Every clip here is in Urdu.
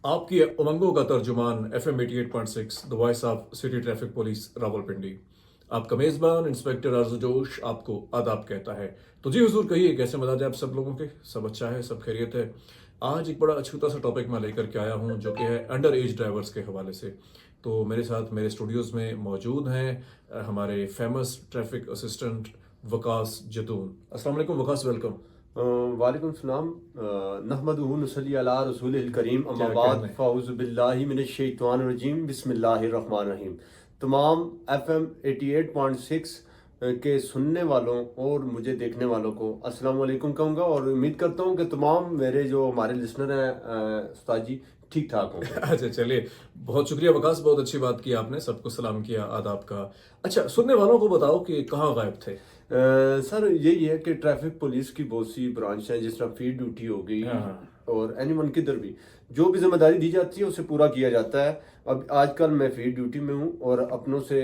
آپ کی امنگوں کا ترجمان F M 88.6 the voice of city traffic police Rawalpindi. آپ کا میزبان انسپیکٹر ارزو جوش آپ کو آداب کہتا ہے. تو جی حضور کہیے کیسے مزاج ہے آپ سب لوگوں کے؟ سب اچھا ہے، سب خیریت ہے؟ آج ایک بڑا اچھوتا سا ٹاپک میں لے کر کے آیا ہوں جو کہ ہے انڈر ایج ڈرائیورز کے حوالے سے. تو میرے ساتھ میرے اسٹوڈیوز میں موجود ہیں ہمارے فیمس ٹریفک اسسٹنٹ وقاص جتون. السلام علیکم وقاص، ویلکم. وعلیکم السلام. نحمدہ ونصلی علی رسول الکریم، اما کیا بعد کہنا ہے؟ فاعوذ باللہ من الشیطان الرجیم، بسم اللہ الرحمن الرحیم. تمام ایف ایم 88.6 کے سننے والوں اور مجھے دیکھنے والوں کو السلام علیکم کہوں گا، اور امید کرتا ہوں کہ تمام میرے جو ہمارے لسنر ہیں استاد جی ٹھیک ٹھاک ہوں گے. اچھا چلیے، بہت شکریہ وقاص، بہت اچھی بات کی آپ نے، سب کو سلام کیا آداب کا. اچھا سننے والوں کو بتاؤ کہ کہاں غائب تھے؟ سر یہی ہے کہ ٹریفک پولیس کی بہت سی برانچ ہیں، جس طرح فیلڈ ڈیوٹی ہو گئی اور اینی ون کدھر بھی جو بھی ذمہ داری دی جاتی ہے اسے پورا کیا جاتا ہے. اب آج کل میں فیلڈ ڈیوٹی میں ہوں اور اپنوں سے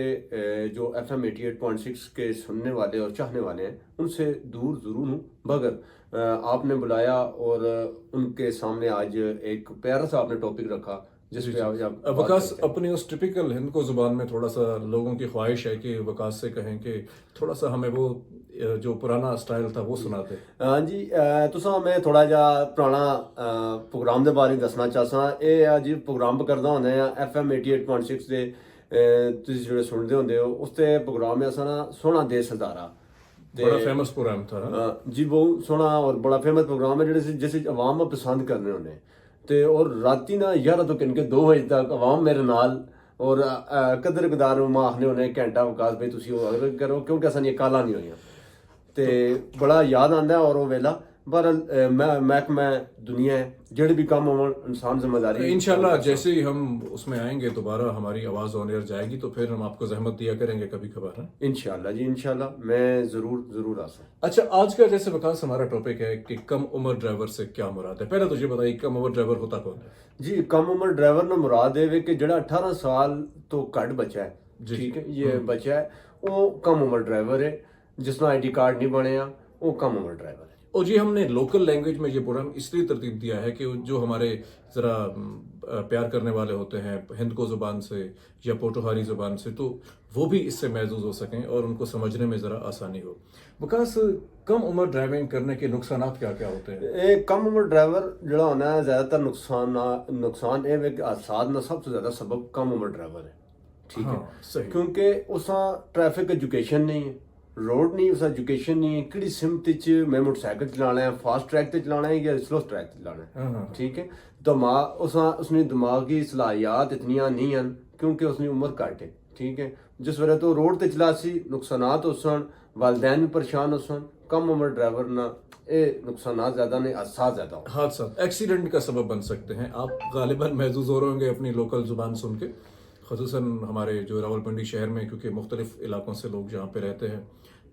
جو ایف ایم 88.6 کے سننے والے اور چاہنے والے ہیں ان سے دور ضرور ہوں، مگر آپ نے بلایا اور ان کے سامنے آج ایک پیارا سا آپ نے ٹاپک رکھا جس پہ آپ وقاص اپنی اس ٹپیکل ہند کو زبان میں تھوڑا سا لوگوں کی خواہش ہے کہ وقاص سے کہیں کہ تھوڑا سا ہمیں وہ جو پرانا سٹائل تھا وہ سناتے. ہاں جی، تساں میں تھوڑا جا پرانا پروگرام دے بارے دسنا چاہساں. اے جی پروگرام کردا ہوندے ہیں ایف ایم 88.6 دے، تسی جڑے سنتے ہوندے ہو اس تے پروگرام ہے اساں سونا دیس ہزارہ. بڑا فیمس پروگرام تھا جی، بہت سونا اور بڑا فیمس پروگرام ہے جس عوام پسند کرنے ہونے. تے اور راتی نا 11 تو کن کے 2 بجے تک عوام میرے نال اور قدر قدار ما آخنے ہونے گھنٹہ وقاص بھائی تسی وہ کرو کیونکہ اساں یہ کالا نہیں ہوئیاں تے بڑا یاد آندا ہے. اور وہ ویلا بہرحال محکمہ دنیا ہے جڑے بھی کام ہون انسان ذمہ داری. انشاءاللہ جیسے ہی ہم اس میں آئیں گے دوبارہ ہماری آواز آن ایئر جائے گی تو پھر ہم آپ کو زحمت دیا کریں گے کبھی کبھار. انشاءاللہ جی، انشاءاللہ میں ضرور آ سکوں. اچھا آج کا جیسے وقاص ہمارا ٹاپک ہے کہ کم عمر ڈرائیور سے کیا مراد ہے. پہلے تو یہ بتائیے کم عمر ڈرائیور ہوتا کون ہے؟ جی، کم عمر ڈرائیور نہ مراد ہے کہ جڑا 18 سال تو کٹ بچہ ہے، ٹھیک ہے، یہ بچہ ہے وہ کم عمر ڈرائیور ہے. جس میں آئی ڈی کارڈ نہیں بنیا وہ کم عمر ڈرائیور ہے. اور جی ہم نے لوکل لینگویج میں یہ پروگرام اس لیے ترتیب دیا ہے کہ جو ہمارے ذرا پیار کرنے والے ہوتے ہیں ہند کو زبان سے یا پوٹوہاری زبان سے تو وہ بھی اس سے محظوظ ہو سکیں اور ان کو سمجھنے میں ذرا آسانی ہو. وقاص کم عمر ڈرائیونگ کرنے کے نقصانات کیا کیا ہوتے ہیں؟ کم عمر ڈرائیور جڑا ہونا ہے زیادہ تر نقصان یہ ہے کہ حادثات میں سب سے زیادہ سبب کم عمر ڈرائیور ہے، ٹھیک ہے. صحیح. کیونکہ اساں ٹریفک ایجوکیشن نہیں ہے، روڈ نہیں، اس ایجوکیشن نہیں ہے کہڑی سمت میں موٹر سائیکل چلانا ہے، فاسٹ ٹریک تے چلانا ہے یا سلو ٹریک تے چلانا ہے، ٹھیک ہے. اس نے دماغی صلاحیات اتنیاں نہیں ہیں کیونکہ اس نے عمر کٹ ہے، ٹھیک ہے. جس وجہ تو روڈ تے چلا سی نقصانات ہو سن، والدین بھی پریشان ہو سن. کم عمر ڈرائیور نہ اے نقصانات زیادہ نہیں، حادثات زیادہ ہو. حادثات ایکسیڈنٹ کا سبب بن سکتے ہیں. آپ غالباً محظوظ ہو رہے ہوں گے اپنی لوکل زبان سن کے، خصوصاً ہمارے جو راولپنڈی شہر میں، کیونکہ مختلف علاقوں سے لوگ جہاں پہ رہتے ہیں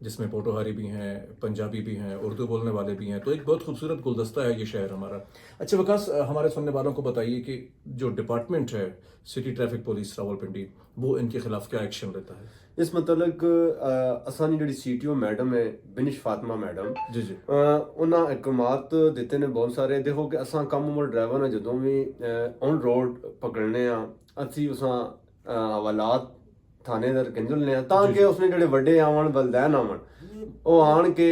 جس میں پوٹوہاری بھی ہیں، پنجابی بھی ہیں، اردو بولنے والے بھی ہیں، تو ایک بہت خوبصورت گلدستہ ہے یہ شہر ہمارا. اچھا وقاص ہمارے سننے والوں کو بتائیے کہ جو ڈپارٹمنٹ ہے سٹی ٹریفک پولیس راولپنڈی وہ ان کے خلاف کیا ایکشن لیتا ہے؟ اس متعلق اسانی جڑی سی ٹی او میڈم ہے بنش فاطمہ میڈم، جی جی انہاں احکامات دیتے نے بہت سارے. دیکھو کہ اساں کم عمر ڈرائیور نے جدوں بھی آن روڈ پکڑنے ہاں اسی اساں حوالات تھانے در کنجلنے ہیں تاکہ اس نے جڑے وڈے آون والدین آون وہ آن کے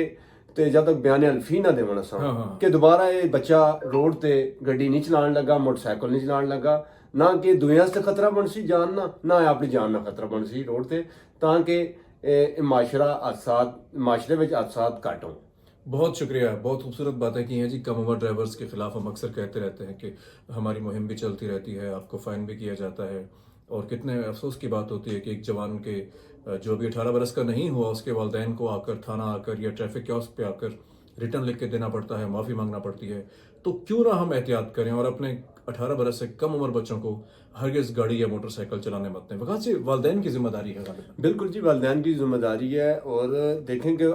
تے جب تک بیان الفی نہ دیون اساں کہ دوبارہ یہ بچہ روڈ تے گڈی نہیں چلان لگا، موٹر سائیکل نہیں چلان لگا، نہ کہ دنیا سے خطرہ بن سی جان نہ اپنی جان نہ خطرہ بن سی روڈ تے، تاکہ معاشرے میں حادثات گھٹ ہوں. بہت شکریہ، بہت خوبصورت باتیں کی ہیں جی. کم عمر ڈرائیورز کے خلاف ہم اکثر کہتے رہتے ہیں کہ ہماری مہم بھی چلتی رہتی ہے، آپ کو فائن بھی کیا جاتا ہے. اور کتنے افسوس کی بات ہوتی ہے کہ ایک جوان کے جو ابھی 18 برس کا نہیں ہوا اس کے والدین کو آ کر تھانہ آ کر یا ٹریفک کیوسک پہ آ کر ریٹرن لکھ کے دینا پڑتا ہے، معافی مانگنا پڑتی ہے. تو کیوں نہ ہم احتیاط کریں اور اپنے 18 برس سے کم عمر بچوں کو ہرگز گاڑی یا موٹر سائیکل چلانے مت دیں. وقاص جی والدین کی ذمہ داری ہے غالباً. بالکل جی، والدین کی ذمہ داری ہے. اور دیکھیں کہ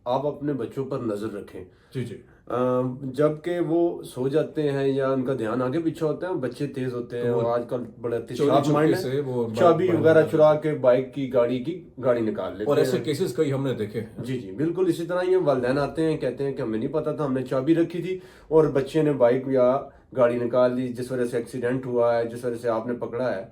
آپ اپنے بچوں پر نظر رکھیں. جی جی جب کہ وہ سو جاتے ہیں یا ان کا دھیان آگے پیچھے ہوتا ہے، بچے تیز ہوتے ہیں اور آج کل بڑے شارپ مائنڈ سے وہ ہے، چابی وغیرہ چرا کے بائک کی گاڑی نکال لیتے اور ہیں. ایسے کیسز کئی ہم نے دیکھے ہیں. جی جی بالکل اسی طرح یہ والدین آتے ہیں کہتے ہیں کہ ہمیں نہیں پتا تھا، ہم نے چابی رکھی تھی اور بچے نے بائک یا گاڑی نکال لی، جس وجہ سے ایکسیڈنٹ ہوا ہے، جس وجہ سے آپ نے پکڑا ہے.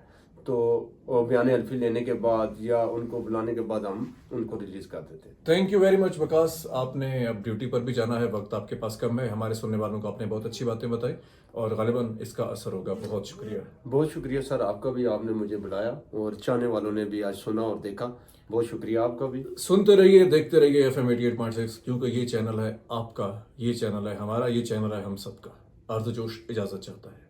تو بیان حلفی لینے کے بعد یا ان کو بلانے کے بعد ہم ان کو ریلیز کر دیتے ہیں. تھینک یو ویری مچ وکاس. آپ نے اب ڈیوٹی پر بھی جانا ہے، وقت آپ کے پاس کم ہے. ہمارے سننے والوں کو آپ نے بہت اچھی باتیں بتائی اور غالباً اس کا اثر ہوگا. بہت شکریہ. بہت شکریہ سر آپ کا بھی، آپ نے مجھے بلایا اور چاہنے والوں نے بھی آج سنا اور دیکھا. بہت شکریہ آپ کا بھی. سنتے رہیے، دیکھتے رہیے FM 88.6، کیونکہ یہ چینل ہے آپ کا، یہ چینل ہے ہمارا، یہ چینل ہے ہم سب کا. آرزو جوش اجازت چاہتا ہے.